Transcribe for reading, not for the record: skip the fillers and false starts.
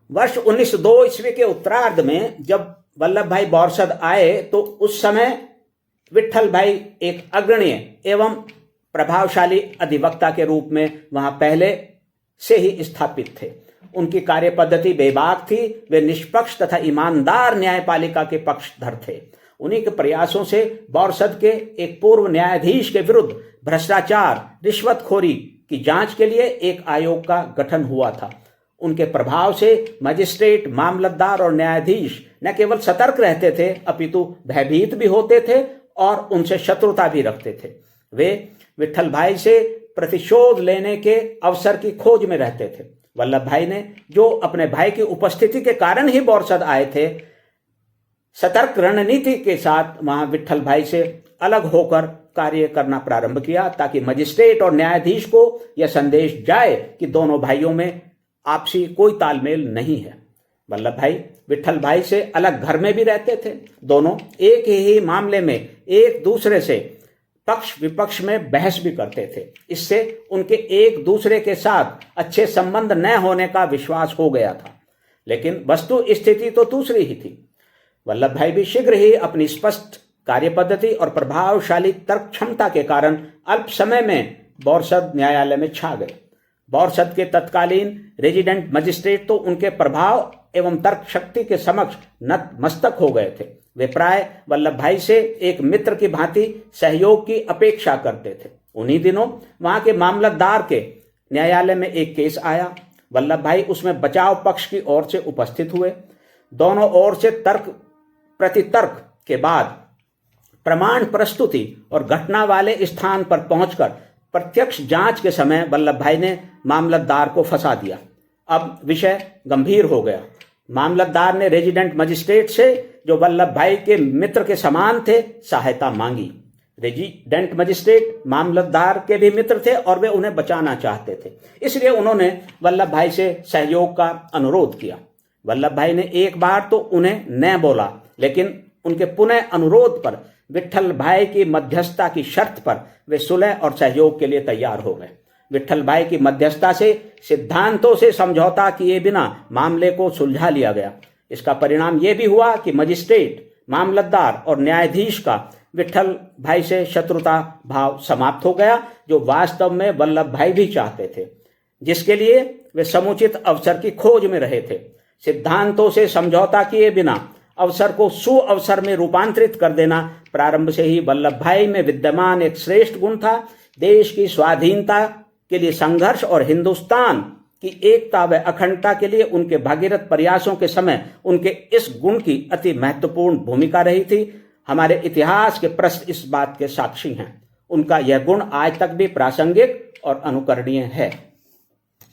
वर्ष 1902 ईस्वी के उत्तरार्ध में जब वल्लभ भाई बोरसद आए तो उस समय विट्ठल भाई एक अग्रणी एवं प्रभावशाली अधिवक्ता के रूप में वहां पहले से ही स्थापित थे। उनकी कार्य पद्धति बेबाक थी। वे निष्पक्ष तथा ईमानदार न्यायपालिका के पक्षधर थे। उन्हीं के प्रयासों से बोरसद के एक पूर्व न्यायाधीश के विरुद्ध भ्रष्टाचार, रिश्वतखोरी की जांच के लिए एक आयोग का गठन हुआ था। उनके प्रभाव से मजिस्ट्रेट, मामलतदार और न्यायाधीश न केवल सतर्क रहते थे अपितु भयभीत भी होते थे और उनसे शत्रुता भी रखते थे। वे विट्ठल भाई से प्रतिशोध लेने के अवसर की खोज में रहते थे। वल्लभ भाई ने, जो अपने भाई की उपस्थिति के कारण ही बोरसद आए थे, सतर्क रणनीति के साथ वहां विट्ठल भाई से अलग होकर कार्य करना प्रारंभ किया ताकि मजिस्ट्रेट और न्यायाधीश को यह संदेश जाए कि दोनों भाइयों में आपसी कोई तालमेल नहीं है। वल्लभ भाई विट्ठल भाई से अलग घर में भी रहते थे। दोनों एक ही मामले में एक दूसरे से पक्ष विपक्ष में बहस भी करते थे। इससे उनके एक दूसरे के साथ अच्छे संबंध न होने का विश्वास हो गया था। लेकिन वस्तु स्थिति तो दूसरी ही थी। वल्लभ भाई भी शीघ्र ही अपनी स्पष्ट कार्यपद्धति और प्रभावशाली तर्क क्षमता के कारण अल्प समय में बोरसद न्यायालय में छा गए। बोरसद के तत्कालीन रेजिडेंट मजिस्ट्रेट तो उनके प्रभाव एवं तर्क शक्ति के समक्ष नतमस्तक हो गए थे। वे प्राय वल्लभ भाई से एक मित्र की भांति सहयोग की अपेक्षा करते थे। उन्हीं दिनों वहां के मामलतदार के न्यायालय में एक केस आया। वल्लभ भाई उसमें बचाव पक्ष की ओर से उपस्थित हुए। दोनों ओर से तर्क प्रतितर्क के बाद प्रमाण प्रस्तुति और घटना वाले स्थान पर पहुंचकर प्रत्यक्ष जांच के समय वल्लभ भाई ने मामलतदार को फंसा दिया। अब विषय गंभीर हो गया। मामलतदार ने रेजिडेंट मजिस्ट्रेट से, जो वल्लभ भाई के मित्र के समान थे, सहायता मांगी। रेजिडेंट मजिस्ट्रेट मामलतदार के भी मित्र थे और वे उन्हें बचाना चाहते थे। इसलिए उन्होंने वल्लभ भाई से सहयोग का अनुरोध किया। वल्लभ भाई ने एक बार तो उन्हें न बोला, लेकिन उनके पुनः अनुरोध पर विट्ठल भाई की मध्यस्थता की शर्त पर वे सुलह और सहयोग के लिए तैयार हो गए। विट्ठल भाई की मध्यस्थता से सिद्धांतों से समझौता किए बिना मामले को सुलझा लिया गया। इसका परिणाम यह भी हुआ कि मजिस्ट्रेट, मामलतदार और न्यायाधीश का विट्ठल भाई से शत्रुता भाव समाप्त हो गया, जो वास्तव में वल्लभ भाई भी चाहते थे, जिसके लिए वे समुचित अवसर की खोज में रहे थे। सिद्धांतों से समझौता किए बिना अवसर को सुअवसर में रूपांतरित कर देना प्रारंभ से ही वल्लभ भाई में विद्यमान एक श्रेष्ठ गुण था। देश की स्वाधीनता के लिए संघर्ष और हिंदुस्तान की एकता व अखंडता के लिए उनके भागीरथ प्रयासों के समय उनके इस गुण की अति महत्वपूर्ण भूमिका रही थी। हमारे इतिहास के पृष्ठ इस बात के साक्षी हैं। उनका यह गुण आज तक भी प्रासंगिक और अनुकरणीय है।